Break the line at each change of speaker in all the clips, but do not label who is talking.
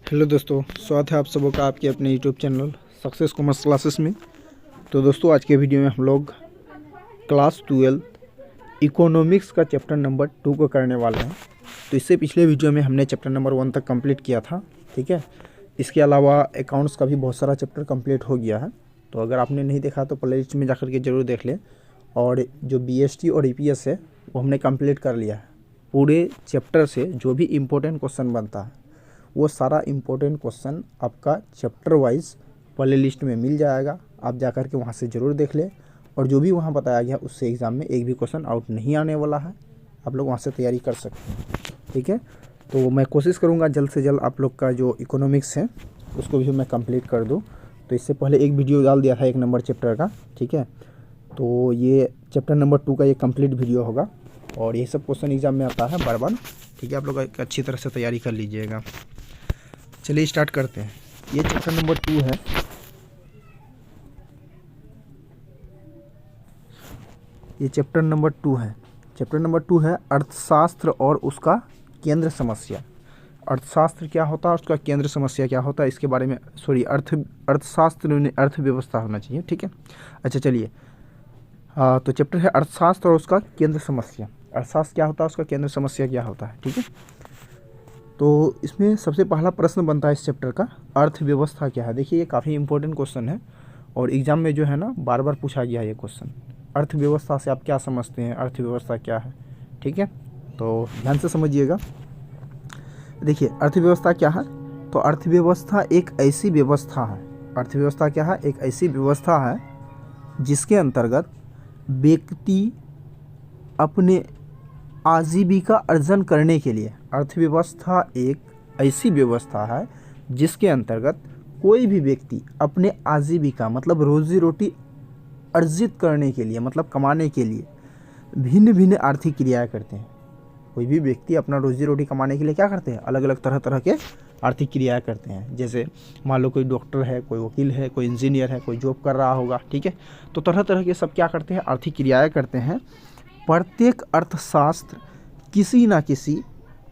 Hello दोस्तों, स्वागत है आप सबों का आपके अपने YouTube channel success commerce classes में। तो दोस्तों, आज के वीडियो में हम लोग क्लास 12 इकोनॉमिक्स का चैप्टर नंबर 2 को करने वाले हैं। तो इससे पिछले वीडियो में हमने चैप्टर नंबर 1 तक कंप्लीट किया था, ठीक है। इसके अलावा अकाउंट्स का भी बहुत सारा चैप्टर कंप्लीट हो गया है। तो अगर आपने नहीं देखा तो प्ले लिस्ट में जाकर के ज़रूर देख लें। और जो BST और EPS है वो हमने कंप्लीट कर लिया है। पूरे चैप्टर से जो भी इम्पोर्टेंट क्वेश्चन बनता है वो सारा इम्पोर्टेंट क्वेश्चन आपका चैप्टर वाइज प्ले लिस्ट में मिल जाएगा। आप जाकर के वहाँ से ज़रूर देख लें। और जो भी वहाँ बताया गया उससे एग्ज़ाम में एक भी क्वेश्चन आउट नहीं आने वाला है। आप लोग वहाँ से तैयारी कर सकते हैं, ठीक है। तो मैं कोशिश करूँगा जल्द से जल्द आप लोग का जो इकोनॉमिक्स है उसको भी मैं कंप्लीट कर दूँ। तो इससे पहले एक वीडियो डाल दिया था 1 नंबर चैप्टर का, ठीक है। तो ये चैप्टर नंबर 2 का ये कंप्लीट वीडियो होगा। और ये सब क्वेश्चन एग्ज़ाम में आता है बार, ठीक है। आप लोग अच्छी तरह से तैयारी कर लीजिएगा। चलिए स्टार्ट करते हैं। ये चैप्टर नंबर 2 है। ये चैप्टर नंबर 2 है। चैप्टर नंबर 2 है अर्थशास्त्र और उसका केंद्र समस्या। अर्थशास्त्र क्या होता है, उसका केंद्र समस्या क्या होता है, इसके बारे में अर्थशास्त्र में अर्थव्यवस्था होना चाहिए, ठीक है। अच्छा चलिए, तो चैप्टर है अर्थशास्त्र और उसका केंद्र समस्या। अर्थशास्त्र क्या होता है, उसका केंद्र समस्या क्या होता है, ठीक है। तो इसमें सबसे पहला प्रश्न बनता है इस चैप्टर का, अर्थव्यवस्था क्या है। देखिए ये काफ़ी इंपॉर्टेंट क्वेश्चन है और एग्ज़ाम में जो है ना बार बार पूछा गया है ये क्वेश्चन। अर्थव्यवस्था से आप क्या समझते हैं, अर्थव्यवस्था क्या है, ठीक है। तो ध्यान से समझिएगा। देखिए अर्थव्यवस्था क्या है, तो अर्थव्यवस्था एक ऐसी व्यवस्था है। अर्थव्यवस्था क्या है, एक ऐसी व्यवस्था है जिसके अंतर्गत व्यक्ति अपने आजीविका अर्जन करने के लिए, अर्थव्यवस्था एक ऐसी व्यवस्था है जिसके अंतर्गत कोई भी व्यक्ति अपने आजीविका मतलब रोजी रोटी अर्जित करने के लिए, मतलब कमाने के लिए भिन्न भिन्न आर्थिक क्रियाएं करते हैं। कोई भी व्यक्ति अपना रोजी रोटी कमाने के लिए क्या करते हैं, अलग अलग तरह तरह के आर्थिक क्रियाएं करते हैं। जैसे मान लो कोई डॉक्टर है, कोई वकील है, कोई इंजीनियर है, कोई जॉब कर रहा होगा, ठीक है। तो तरह तरह के सब क्या करते हैं, आर्थिक क्रियाएं करते हैं। प्रत्येक अर्थशास्त्र किसी न किसी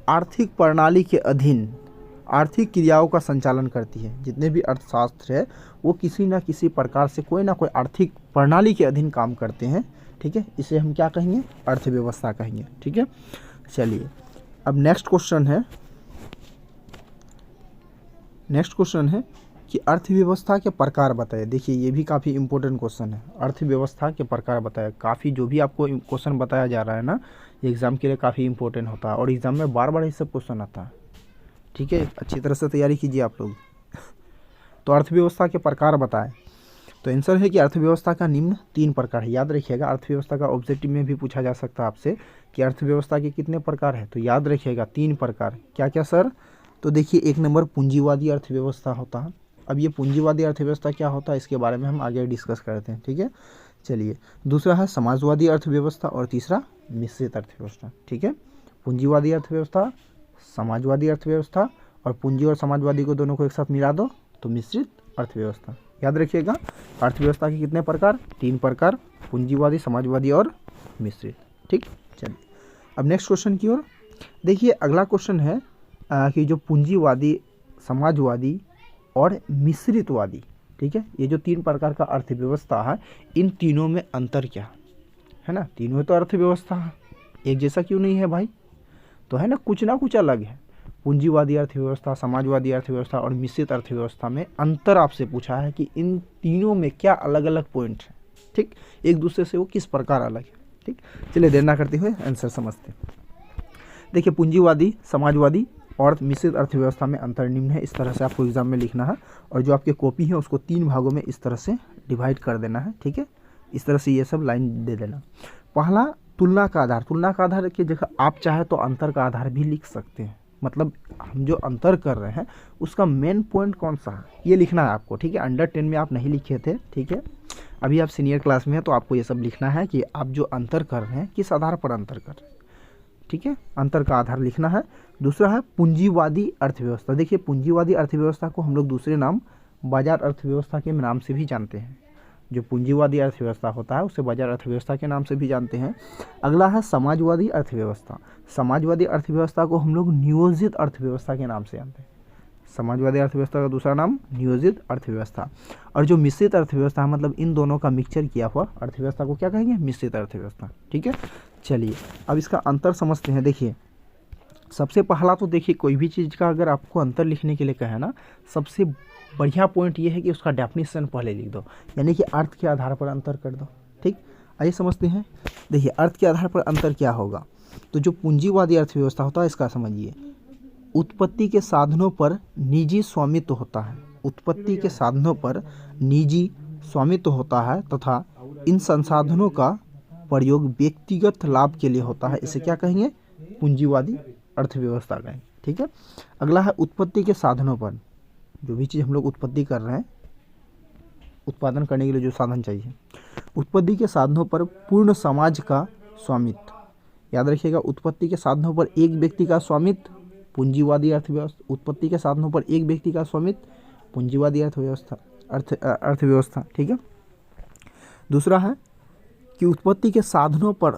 आर्थिक प्रणाली के अधीन आर्थिक क्रियाओं का संचालन करती है। जितने भी अर्थशास्त्र है वो किसी न किसी प्रकार से कोई ना कोई आर्थिक प्रणाली के अधीन काम करते हैं, ठीक है। इसे हम क्या कहेंगे, अर्थव्यवस्था कहेंगे, ठीक है। चलिए अब नेक्स्ट क्वेश्चन है कि अर्थव्यवस्था के प्रकार बताए। देखिए ये भी काफ़ी इंपॉर्टेंट क्वेश्चन है, अर्थव्यवस्था के प्रकार बताए। काफ़ी जो भी आपको क्वेश्चन बताया जा रहा है ना, ये एग्ज़ाम के लिए काफ़ी इंपॉर्टेंट होता है और एग्ज़ाम में बार बार ये सब क्वेश्चन आता है, ठीक है। अच्छी तरह से तैयारी कीजिए आप लोग। तो अर्थव्यवस्था के प्रकार बताएं। तो आंसर है कि अर्थव्यवस्था का निम्न 3 प्रकार है। याद रखिएगा, अर्थव्यवस्था का ऑब्जेक्टिव में भी पूछा जा सकता है आपसे कि अर्थव्यवस्था के कितने प्रकार है। तो याद रखिएगा 3 प्रकार। क्या क्या सर? तो देखिए 1 नंबर पूंजीवादी अर्थव्यवस्था होता है। अब ये पूंजीवादी अर्थव्यवस्था क्या होता है इसके बारे में हम आगे डिस्कस करते हैं, ठीक है। चलिए, दूसरा है समाजवादी अर्थव्यवस्था और तीसरा मिश्रित अर्थव्यवस्था, ठीक है। पूंजीवादी अर्थव्यवस्था, समाजवादी अर्थव्यवस्था, और पूंजी और समाजवादी को दोनों को एक साथ मिला दो तो मिश्रित अर्थव्यवस्था। याद रखिएगा अर्थव्यवस्था के कितने प्रकार, 3 प्रकार, पूंजीवादी, समाजवादी और मिश्रित, ठीक। चलिए अब नेक्स्ट क्वेश्चन की ओर देखिए। अगला क्वेश्चन है कि जो पूंजीवादी, समाजवादी और मिश्रितवादी, ठीक है, ये जो 3 प्रकार का अर्थव्यवस्था है, इन तीनों में अंतर क्या है ना। तीनों तो अर्थव्यवस्था है, एक जैसा क्यों नहीं है भाई, तो है ना कुछ अलग है। पूंजीवादी अर्थव्यवस्था, समाजवादी अर्थव्यवस्था और मिश्रित अर्थव्यवस्था में अंतर आपसे पूछा है कि इन तीनों में क्या अलग अलग पॉइंट हैं, ठीक, एक दूसरे से वो किस प्रकार अलग है, ठीक। चलिए देर ना करते हुए आंसर समझते हैं। देखिए पूंजीवादी, समाजवादी और मिश्रित अर्थव्यवस्था में अंतर निम्न है। इस तरह से आपको एग्जाम में लिखना है और जो आपके कॉपी है उसको 3 भागों में इस तरह से डिवाइड कर देना है, ठीक है। इस तरह से ये सब लाइन दे देना। पहला तुलना का आधार। तुलना का आधार की जगह आप चाहे तो अंतर का आधार भी लिख सकते हैं। मतलब हम जो अंतर कर रहे हैं उसका मेन पॉइंट कौन सा है ये लिखना है आपको, ठीक है। अंडर 10 में आप नहीं लिखे थे, ठीक है। अभी आप सीनियर क्लास में हैं तो आपको ये सब लिखना है कि आप जो अंतर कर रहे हैं किस आधार पर अंतर कर रहे हैं, ठीक है। अंतर का आधार लिखना है। दूसरा है पूंजीवादी अर्थव्यवस्था। देखिए पूंजीवादी अर्थव्यवस्था को हम लोग दूसरे नाम बाजार अर्थव्यवस्था के नाम से भी जानते हैं। जो पूंजीवादी अर्थव्यवस्था होता है उसे बाजार अर्थव्यवस्था के नाम से भी जानते हैं। अगला है समाजवादी अर्थव्यवस्था। समाजवादी अर्थव्यवस्था को हम लोग नियोजित अर्थव्यवस्था के नाम से जानते हैं। समाजवादी अर्थव्यवस्था का दूसरा नाम नियोजित अर्थव्यवस्था। और जो मिश्रित अर्थव्यवस्था है मतलब इन दोनों का मिक्सचर किया हुआ अर्थव्यवस्था को क्या कहेंगे, मिश्रित अर्थव्यवस्था। ठीक है, चलिए अब इसका अंतर समझते हैं। देखिए सबसे पहला तो देखिए कोई भी चीज़ का अगर आपको अंतर लिखने के लिए कहे ना, सबसे बढ़िया पॉइंट ये है कि उसका डेफिनेशन पहले लिख दो, यानी कि अर्थ के आधार पर अंतर कर दो। ठीक, आइए समझते हैं। देखिए अर्थ के आधार पर अंतर क्या होगा, तो जो पूंजीवादी अर्थव्यवस्था होता है इसका समझिए, उत्पत्ति के साधनों पर निजी स्वामित्व होता है, उत्पत्ति के साधनों पर निजी स्वामित्व होता है तथा इन संसाधनों का प्रयोग व्यक्तिगत लाभ के लिए होता है, इसे क्या कहेंगे, पूंजीवादी अर्थव्यवस्था कहेंगे। ठीक है, अगला है उत्पत्ति के साधनों पर, जो भी चीज़ हम लोग उत्पत्ति कर रहे हैं, उत्पादन करने के लिए जो साधन चाहिए, उत्पत्ति के साधनों पर पूर्ण समाज का स्वामित्व। याद रखिएगा, उत्पत्ति के साधनों पर एक व्यक्ति का स्वामित्व पूंजीवादी अर्थव्यवस्था, उत्पत्ति के साधनों पर एक व्यक्ति का स्वामित्व पूंजीवादी अर्थव्यवस्था। ठीक है, दूसरा है कि उत्पत्ति के साधनों पर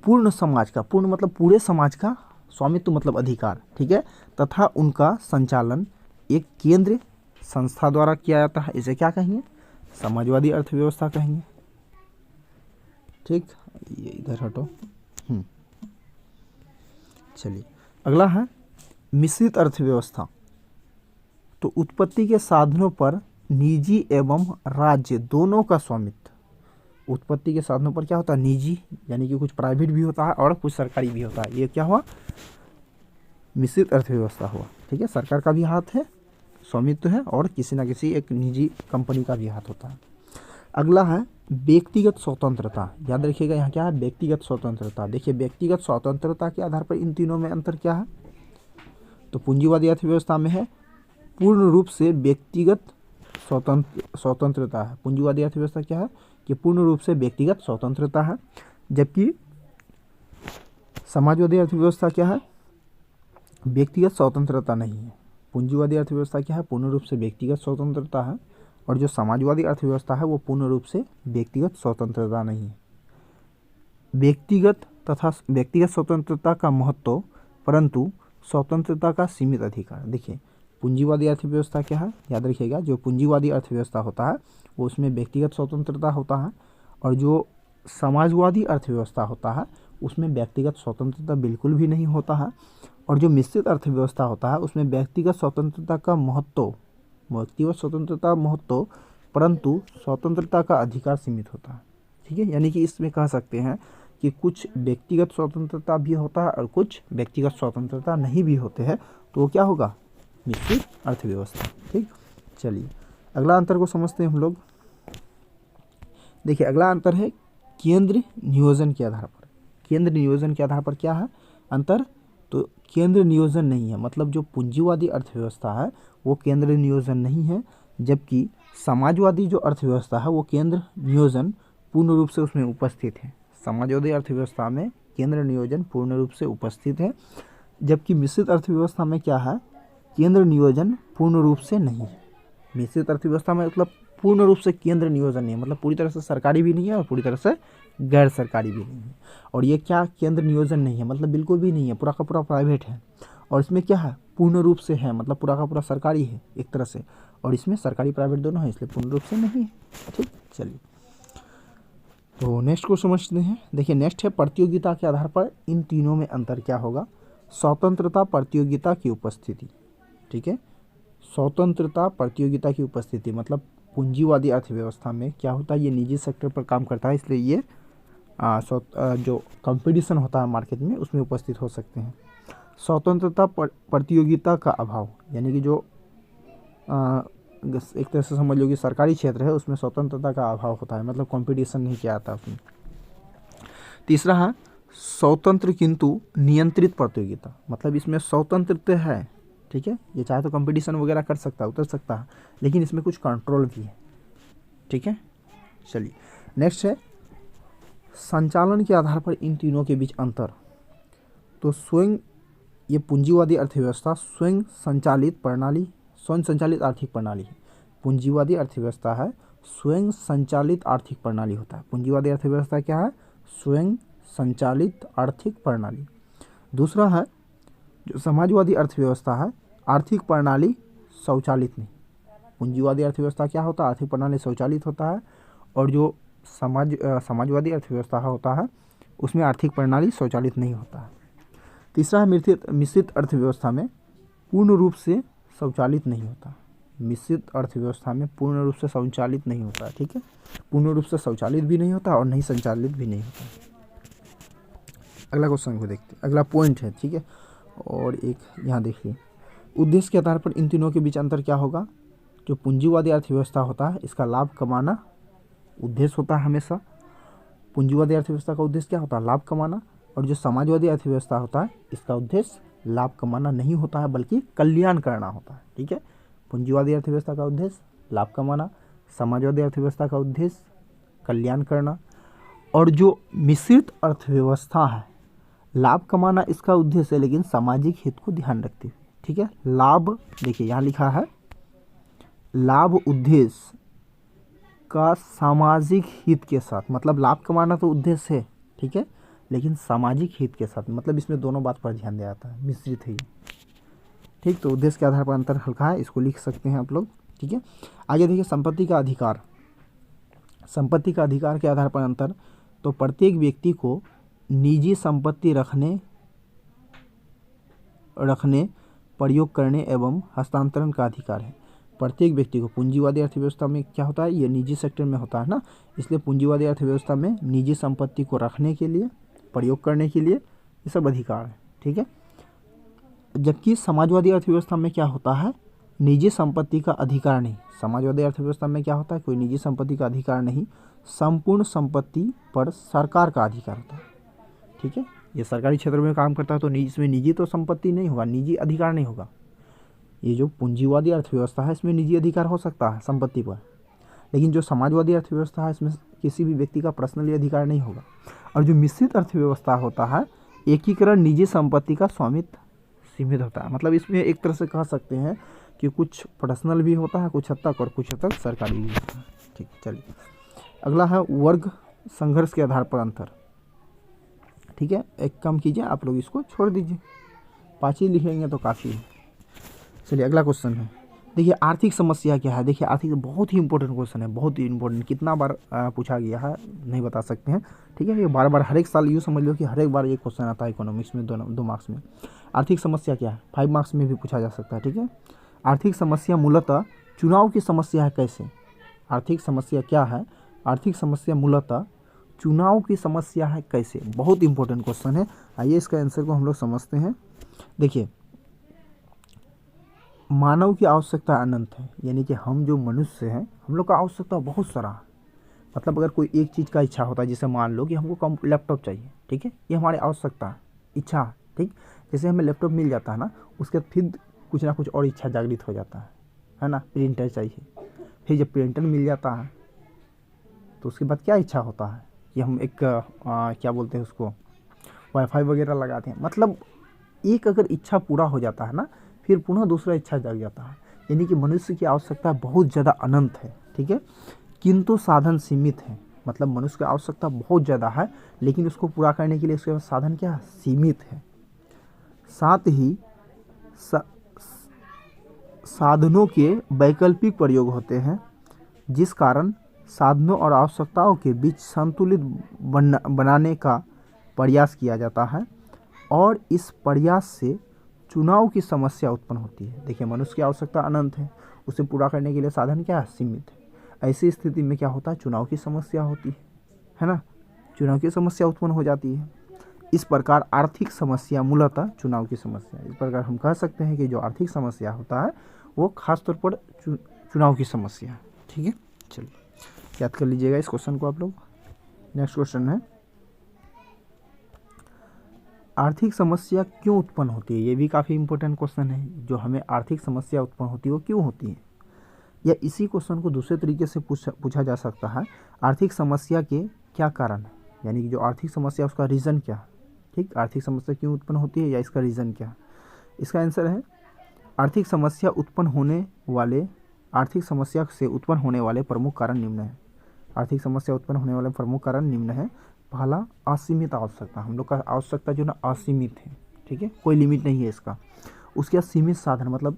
पूर्ण समाज का, पूर्ण मतलब पूरे समाज का स्वामित्व मतलब अधिकार। ठीक है, तथा उनका संचालन एक केंद्र संस्था द्वारा किया जाता है, इसे क्या कहेंगे, समाजवादी अर्थव्यवस्था कहेंगे। ठीक, ये इधर हटो। चलिए अगला है मिश्रित अर्थव्यवस्था। तो उत्पत्ति के साधनों पर निजी एवं राज्य दोनों का स्वामित्व। उत्पत्ति के साधनों पर क्या होता है, निजी यानी कि कुछ प्राइवेट भी होता है और कुछ सरकारी भी होता है, ये क्या हुआ, मिश्रित अर्थव्यवस्था हुआ। ठीक है, सरकार का भी हाथ है, स्वामित्व है, और किसी ना किसी एक निजी कंपनी का भी हाथ होता है। अगला है व्यक्तिगत स्वतंत्रता। याद रखिएगा यहाँ क्या है, व्यक्तिगत स्वतंत्रता। देखिए व्यक्तिगत स्वतंत्रता के आधार पर इन तीनों में अंतर क्या है, तो पूंजीवादी अर्थव्यवस्था में है पूर्ण रूप से व्यक्तिगत स्वतंत्रता है। पूंजीवादी अर्थव्यवस्था क्या है कि पूर्ण रूप से व्यक्तिगत स्वतंत्रता है, जबकि समाजवादी अर्थव्यवस्था क्या है, व्यक्तिगत स्वतंत्रता नहीं है। पूंजीवादी अर्थव्यवस्था क्या है, पूर्ण रूप से व्यक्तिगत स्वतंत्रता है, और जो समाजवादी अर्थव्यवस्था है वो पूर्ण रूप से व्यक्तिगत स्वतंत्रता नहीं है। व्यक्तिगत स्वतंत्रता का महत्व, परंतु स्वतंत्रता का सीमित अधिकार। देखिए पूंजीवादी अर्थव्यवस्था क्या है, याद रखिएगा, जो पूंजीवादी अर्थव्यवस्था होता है वो उसमें व्यक्तिगत स्वतंत्रता होता है, और जो समाजवादी अर्थव्यवस्था होता है उसमें व्यक्तिगत स्वतंत्रता बिल्कुल भी नहीं होता है, और जो मिश्रित अर्थव्यवस्था होता है उसमें व्यक्तिगत स्वतंत्रता का महत्व, परंतु स्वतंत्रता का अधिकार सीमित होता है। ठीक है, यानी कि इसमें कह सकते हैं कि कुछ व्यक्तिगत स्वतंत्रता भी होता है और कुछ व्यक्तिगत स्वतंत्रता नहीं भी होते हैं, तो वो क्या होगा, मिश्रित अर्थव्यवस्था। ठीक, चलिए अगला अंतर को समझते हैं हम लोग। देखिए अगला अंतर है केंद्र नियोजन के आधार पर। केंद्र नियोजन के आधार पर क्या है अंतर, तो केंद्र नियोजन नहीं है, मतलब जो पूंजीवादी अर्थव्यवस्था है वो केंद्र नियोजन नहीं है, जबकि समाजवादी जो अर्थव्यवस्था है वो केंद्र नियोजन पूर्ण रूप से उसमें उपस्थित है। समाजवादी अर्थव्यवस्था में केंद्र नियोजन पूर्ण रूप से उपस्थित है, जबकि मिश्रित अर्थव्यवस्था में क्या है, केंद्र नियोजन पूर्ण रूप से नहीं है। मिश्रित अर्थव्यवस्था में मतलब पूर्ण रूप से केंद्र नियोजन नहीं है, मतलब पूरी तरह से सरकारी भी नहीं है और पूरी तरह से गैर सरकारी भी नहीं है। और ये क्या, केंद्र नियोजन नहीं है मतलब बिल्कुल भी नहीं है, पूरा का पूरा प्राइवेट है। और इसमें क्या है, पूर्ण रूप से है, मतलब पूरा का पूरा सरकारी है एक तरह से, और इसमें सरकारी प्राइवेट दोनों है, इसलिए पूर्ण रूप से नहीं है। ठीक, चलिए तो नेक्स्ट को समझते हैं। देखिए नेक्स्ट है प्रतियोगिता के आधार पर इन तीनों में अंतर क्या होगा, स्वतंत्रता प्रतियोगिता की उपस्थिति। ठीक है, स्वतंत्रता प्रतियोगिता की उपस्थिति मतलब पूंजीवादी अर्थव्यवस्था में क्या होता है, ये निजी सेक्टर पर काम करता है, इसलिए ये जो कंपटीशन होता है मार्केट में उसमें उपस्थित हो सकते हैं। स्वतंत्रता प्रतियोगिता का अभाव, यानी कि जो एक तरह से समझ लो कि सरकारी क्षेत्र है उसमें स्वतंत्रता का अभाव होता है, मतलब कंपटीशन नहीं किया जाता उसमें। तीसरा है स्वतंत्र किंतु नियंत्रित प्रतियोगिता, मतलब इसमें स्वतंत्र तो है, ठीक है, ये चाहे तो कंपटीशन वगैरह कर सकता है, उतर सकता है, लेकिन इसमें कुछ कंट्रोल भी है। ठीक है, चलिए नेक्स्ट है संचालन के आधार पर इन तीनों के बीच अंतर। तो स्वयं ये पूंजीवादी अर्थव्यवस्था स्वयं संचालित आर्थिक प्रणाली है। पूंजीवादी अर्थव्यवस्था है स्वयं संचालित आर्थिक प्रणाली होता है। पूंजीवादी अर्थव्यवस्था क्या है, स्वयं संचालित आर्थिक प्रणाली। दूसरा है जो समाजवादी अर्थव्यवस्था है, आर्थिक प्रणाली स्वचालित नहीं। पूंजीवादी अर्थव्यवस्था क्या होता है? आर्थिक प्रणाली स्वचालित होता है, और जो समाजवादी अर्थव्यवस्था होता है उसमें आर्थिक प्रणाली स्वचालित नहीं होता है। तीसरा है मिश्रित अर्थव्यवस्था में पूर्ण रूप से स्वचालित नहीं होता। मिश्रित अर्थव्यवस्था में पूर्ण रूप से संचालित नहीं होता है, ठीक है, पूर्ण रूप से स्वचालित भी नहीं होता और नहीं संचालित भी नहीं होता। अगला क्वेश्चन को देखते हैं, अगला पॉइंट है, ठीक है। और एक यहाँ देखिए, उद्देश्य के आधार पर इन तीनों के बीच अंतर क्या होगा? जो पूंजीवादी अर्थव्यवस्था होता है इसका लाभ कमाना उद्देश्य होता है हमेशा। पूंजीवादी अर्थव्यवस्था का उद्देश्य क्या होता है? लाभ कमाना। और जो समाजवादी अर्थव्यवस्था होता है इसका उद्देश्य लाभ कमाना नहीं होता है बल्कि कल्याण करना होता है, ठीक है। पूंजीवादी अर्थव्यवस्था का उद्देश्य लाभ कमाना, समाजवादी अर्थव्यवस्था का उद्देश्य कल्याण करना। और जो मिश्रित अर्थव्यवस्था है, लाभ कमाना इसका उद्देश्य है लेकिन सामाजिक हित को ध्यान रखते हुए, ठीक है। लाभ देखिए यहाँ लिखा है, लाभ उद्देश्य का सामाजिक हित के साथ, मतलब लाभ कमाना तो उद्देश्य है, ठीक है, लेकिन सामाजिक हित के साथ, मतलब इसमें दोनों बात पर ध्यान दिया जाता है, मिश्रित है ये, ठीक। तो उद्देश्य के आधार पर अंतर हल्का है, इसको लिख सकते हैं आप लोग, ठीक है। आगे देखिए, संपत्ति का अधिकार। संपत्ति का अधिकार के आधार पर अंतर, तो प्रत्येक व्यक्ति को निजी संपत्ति रखने, प्रयोग करने एवं हस्तांतरण का अधिकार है। प्रत्येक व्यक्ति को, पूंजीवादी अर्थव्यवस्था में क्या होता है, ये निजी सेक्टर में होता है ना, इसलिए पूंजीवादी अर्थव्यवस्था में निजी संपत्ति को रखने के लिए, प्रयोग करने के लिए ये सब अधिकार है, ठीक है। जबकि समाजवादी अर्थव्यवस्था में क्या होता है, निजी संपत्ति का अधिकार नहीं। समाजवादी अर्थव्यवस्था में क्या होता है, कोई निजी संपत्ति का अधिकार नहीं, संपूर्ण संपत्ति पर सरकार का अधिकार होता है, ठीक है। ये सरकारी क्षेत्र में काम करता है तो इसमें निजी तो संपत्ति नहीं होगा, निजी अधिकार नहीं होगा। ये जो पूंजीवादी अर्थव्यवस्था है इसमें निजी अधिकार हो सकता है संपत्ति पर, लेकिन जो समाजवादी अर्थव्यवस्था है इसमें किसी भी व्यक्ति का पर्सनली अधिकार नहीं होगा। और जो मिश्रित अर्थव्यवस्था होता है, एकीकरण निजी संपत्ति का स्वामित्व सीमित होता है। मतलब इसमें एक तरह से कह सकते हैं कि कुछ पर्सनल भी होता है कुछ हद तक, और कुछ हद तक सरकारी भी होता है, ठीक। चलिए अगला है वर्ग संघर्ष के आधार पर अंतर, ठीक है। एक काम कीजिए, आप लोग इसको छोड़ दीजिए, 5 ही लिखेंगे तो काफ़ी है। चलिए अगला क्वेश्चन है, देखिए आर्थिक समस्या क्या है। देखिए आर्थिक बहुत ही इंपॉर्टेंट क्वेश्चन है, बहुत ही इंपॉर्टेंट, कितना बार पूछा गया है नहीं बता सकते हैं, ठीक है। ये बार बार हर एक साल यूँ समझ लो कि हर एक बार ये क्वेश्चन आता है इकोनॉमिक्स में, 2 मार्क्स में। आर्थिक समस्या क्या है, 5 मार्क्स में भी पूछा जा सकता है, ठीक है। आर्थिक समस्या मूलतः चुनाव की समस्या है कैसे। आर्थिक समस्या क्या है, आर्थिक समस्या मूलतः चुनाव की समस्या है कैसे। बहुत इंपॉर्टेंट क्वेश्चन है, आइए इसका आंसर को हम लोग समझते हैं। देखिए मानव की आवश्यकता अनंत है, यानी कि हम जो मनुष्य हैं हम लोग का आवश्यकता बहुत सारा है। मतलब अगर कोई एक चीज़ का इच्छा होता है, जैसे मान लो कि हमको लैपटॉप चाहिए, ठीक है, ये हमारी आवश्यकता है, इच्छा, ठीक। जैसे हमें लैपटॉप मिल जाता है ना, उसके बाद फिर कुछ ना कुछ और इच्छा जागृत हो जाता है ना, प्रिंटर चाहिए। फिर जब प्रिंटर मिल जाता है तो उसके बाद क्या इच्छा होता है कि हम एक क्या बोलते हैं उसको, वाईफाई वगैरह लगाते हैं। मतलब एक अगर इच्छा पूरा हो जाता है ना, फिर पुनः दूसरा इच्छा जाग जाता है। यानी कि मनुष्य की आवश्यकता बहुत ज़्यादा अनंत है, ठीक है, किंतु साधन सीमित है। मतलब मनुष्य की आवश्यकता बहुत ज़्यादा है, लेकिन उसको पूरा करने के लिए उसके पास साधन क्या है, सीमित है। साथ ही साधनों के वैकल्पिक प्रयोग होते हैं, जिस कारण साधनों और आवश्यकताओं के बीच संतुलित बनाने का प्रयास किया जाता है, और इस प्रयास से चुनाव की समस्या उत्पन्न होती है। देखिए मनुष्य की आवश्यकता अनंत है, उसे पूरा करने के लिए साधन क्या है, सीमित है। ऐसी स्थिति में क्या होता है, चुनाव की समस्या होती है ना, चुनाव की समस्या उत्पन्न हो जाती है। इस प्रकार आर्थिक समस्या मूलतः चुनाव की समस्या। इस प्रकार हम कह सकते हैं कि जो आर्थिक समस्या होता है वो खासतौर पर चुनाव की समस्या है, ठीक है। चलिए याद कर लीजिएगा इस क्वेश्चन को आप लोग। नेक्स्ट क्वेश्चन है, आर्थिक समस्या क्यों उत्पन्न होती है। ये भी काफ़ी इंपॉर्टेंट क्वेश्चन है, जो हमें आर्थिक समस्या उत्पन्न होती है वो क्यों होती है। या इसी क्वेश्चन को दूसरे तरीके से पूछा जा सकता है, आर्थिक समस्या के क्या कारण है, यानी कि जो आर्थिक समस्या उसका रीज़न क्या है, ठीक। आर्थिक समस्या क्यों उत्पन्न होती है या इसका रीज़न क्या है। इसका आंसर है, आर्थिक समस्या से उत्पन्न होने वाले प्रमुख कारण निम्न है। आर्थिक समस्या उत्पन्न होने वाले प्रमुख कारण निम्न है। पहला, असीमित आवश्यकता। हम लोग का आवश्यकता जो ना असीमित है, ठीक है, कोई लिमिट नहीं है इसका। उसके बाद सीमित साधन, मतलब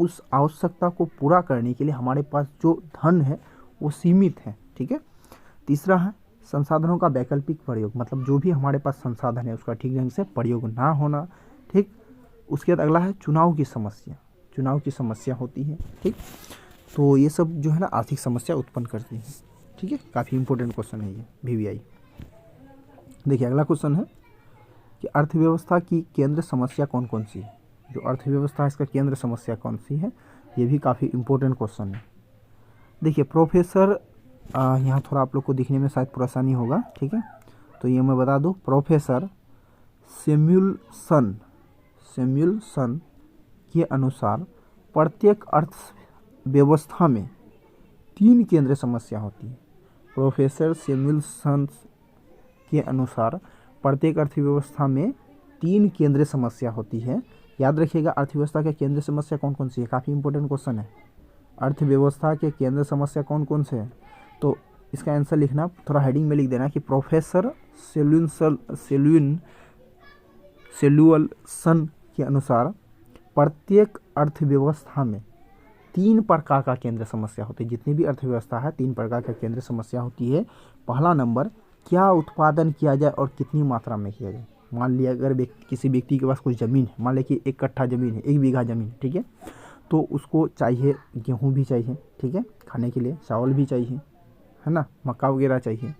उस आवश्यकता को पूरा करने के लिए हमारे पास जो धन है वो सीमित है। ठीक है। तीसरा है संसाधनों का वैकल्पिक प्रयोग, मतलब जो भी हमारे पास संसाधन है उसका ठीक ढंग से प्रयोग ना होना। ठीक। उसके बाद अगला है चुनाव की समस्या, चुनाव की समस्या होती है। ठीक। तो ये सब जो है ना आर्थिक समस्या उत्पन्न करती है। ठीक है, काफ़ी इंपॉर्टेंट क्वेश्चन है ये VVI। देखिए अगला क्वेश्चन है कि अर्थव्यवस्था की केंद्र समस्या कौन कौन सी है। जो अर्थव्यवस्था है इसका केंद्र समस्या कौन सी है, ये भी काफ़ी इंपॉर्टेंट क्वेश्चन है। देखिए प्रोफेसर, यहाँ थोड़ा आप लोग को दिखने में शायद परेशानी होगा। ठीक है, तो ये मैं बता दूँ, प्रोफेसर सैमुअलसन के अनुसार प्रत्येक अर्थव्यवस्था में 3 केंद्रीय समस्या होती है। प्रोफेसर सैमुअलसन के अनुसार प्रत्येक अर्थव्यवस्था में 3 केंद्रीय समस्या होती है। याद रखिएगा अर्थव्यवस्था के केंद्रीय समस्या कौन कौन सी है, काफ़ी इंपॉर्टेंट क्वेश्चन है। अर्थव्यवस्था के केंद्रीय समस्या कौन कौन से हैं, तो इसका आंसर लिखना, थोड़ा हेडिंग में लिख देना कि प्रोफेसर सैमुअलसन के अनुसार प्रत्येक अर्थव्यवस्था में 3 प्रकार का केंद्र समस्या होती है। जितनी भी अर्थव्यवस्था है 3 प्रकार का केंद्र समस्या होती है। पहला नंबर, क्या उत्पादन किया जाए और कितनी मात्रा में किया जाए। मान लिया अगर किसी व्यक्ति के पास कुछ ज़मीन है, मान लिया कि 1 कट्ठा ज़मीन है, 1 बीघा ज़मीन, ठीक है, तो उसको चाहिए गेहूँ भी चाहिए, ठीक है, खाने के लिए चावल भी चाहिए, है ना, मक्का वगैरह चाहिए।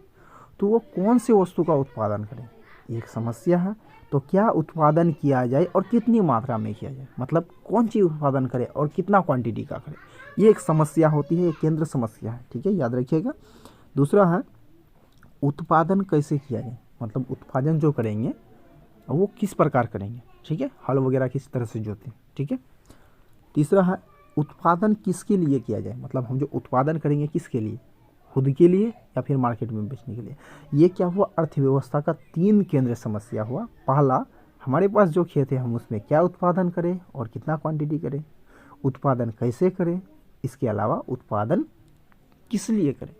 तो वो कौन से वस्तु का उत्पादन करें, एक समस्या है। तो क्या उत्पादन किया जाए और कितनी मात्रा में किया जाए, मतलब कौन चीज़ उत्पादन करे और कितना क्वांटिटी का करे, ये एक समस्या होती है, ये केंद्र समस्या है। ठीक है, याद रखिएगा। दूसरा है उत्पादन कैसे किया जाए, मतलब उत्पादन जो करेंगे वो किस प्रकार करेंगे, ठीक है, हल वगैरह किस तरह से जोतें। ठीक है। तीसरा है उत्पादन किसके लिए किया जाए, मतलब हम जो उत्पादन करेंगे किसके लिए, खुद के लिए या फिर मार्केट में बेचने के लिए। ये क्या हुआ, अर्थव्यवस्था का 3 केंद्रीय समस्या हुआ। पहला, हमारे पास जो खेत है हम उसमें क्या उत्पादन करें और कितना क्वांटिटी करें, उत्पादन कैसे करें, इसके अलावा उत्पादन किस लिए करें।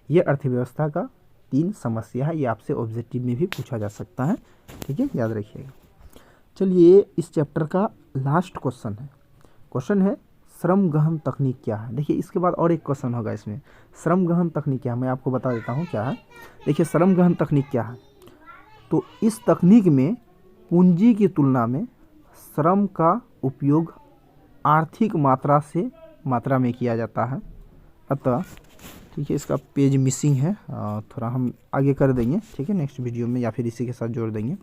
ये अर्थव्यवस्था का 3 समस्या है। ये आपसे ऑब्जेक्टिव में भी पूछा जा सकता है। ठीक है, याद रखिएगा। चलिए इस चैप्टर का लास्ट क्वेश्चन है। क्वेश्चन है श्रम गहन तकनीक क्या है। देखिए इसके बाद और एक क्वेश्चन होगा इसमें, श्रम गहन तकनीक क्या है, मैं आपको बता देता हूँ क्या है। देखिए श्रम गहन तकनीक क्या है, तो इस तकनीक में पूंजी की तुलना में श्रम का उपयोग आर्थिक मात्रा में किया जाता है। अतः ठीक है, इसका पेज मिसिंग है, थोड़ा हम आगे कर देंगे, ठीक है, नेक्स्ट वीडियो में या फिर इसी के साथ जोड़ देंगे।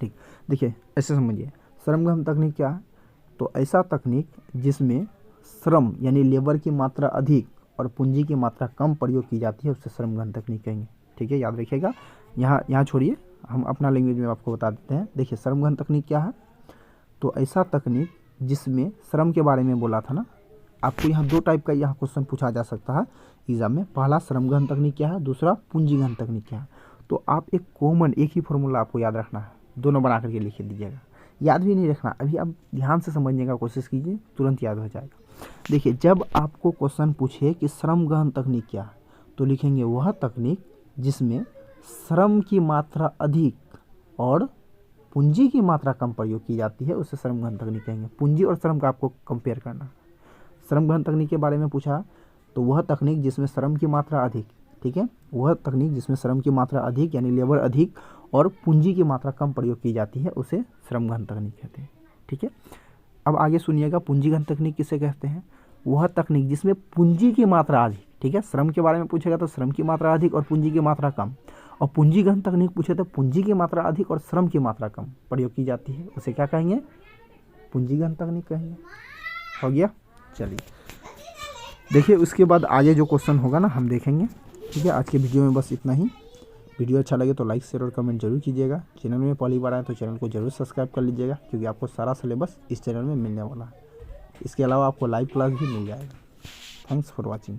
ठीक, देखिए ऐसे समझिए, श्रम गहन तकनीक क्या है, तो ऐसा तकनीक जिसमें श्रम यानी लेबर की मात्रा अधिक और पूंजी की मात्रा कम प्रयोग की जाती है उसे श्रम गहन तकनीक कहेंगे। ठीक है, याद रखिएगा। यहाँ छोड़िए, हम अपना लैंग्वेज में आपको बता देते हैं। देखिए श्रम गहन तकनीक क्या है, तो ऐसा तकनीक जिसमें श्रम के बारे में बोला था ना, आपको यहाँ 2 टाइप का यहाँ क्वेश्चन पूछा जा सकता है एग्जाम में। पहला श्रम गहन तकनीक क्या है, दूसरा पूंजी गहन तकनीक क्या है। तो आप एक कॉमन एक ही फॉर्मूला आपको याद रखना है, दोनों बना करके लिख दीजिएगा, याद भी नहीं रखना, अभी आप ध्यान से समझने का कोशिश कीजिए, तुरंत याद हो जाएगा। देखिए जब आपको क्वेश्चन पूछे कि श्रम गहन तकनीक क्या है, तो लिखेंगे वह तकनीक जिसमें श्रम की मात्रा अधिक और पूंजी की मात्रा कम प्रयोग की जाती है, उसे श्रम गहन तकनीक कहेंगे। पूंजी और श्रम का आपको कंपेयर करना है। श्रम गहन तकनीक के बारे में पूछा, तो वह तकनीक जिसमें श्रम की मात्रा अधिक, ठीक है, वह तकनीक जिसमें श्रम की मात्रा अधिक यानी लेबर अधिक और पूंजी की मात्रा कम प्रयोग की जाती है, उसे श्रम गहन तकनीक कहते हैं। ठीक है, अब आगे सुनिएगा, पूंजी गहन तकनीक किसे कहते हैं, वह तकनीक जिसमें पूंजी की मात्रा अधिक, ठीक है, श्रम के बारे में पूछेगा तो श्रम की मात्रा अधिक और पूंजी की मात्रा कम, और पूंजी गहन तकनीक पूछे तो पूंजी की मात्रा अधिक और श्रम की मात्रा कम प्रयोग की जाती है, उसे क्या कहेंगे, पूंजी गहन तकनीक कहेंगे। हो गया, चलिए देखिए उसके बाद आगे जो क्वेश्चन होगा ना हम देखेंगे। ठीक है, आज के वीडियो में बस इतना ही। वीडियो अच्छा लगे तो लाइक शेयर और कमेंट जरूर कीजिएगा। चैनल में पहली बार आए तो चैनल को जरूर सब्सक्राइब कर लीजिएगा, क्योंकि आपको सारा सिलेबस इस चैनल में मिलने वाला है। इसके अलावा आपको लाइव क्लास भी मिल जाएगा। Thanks for watching.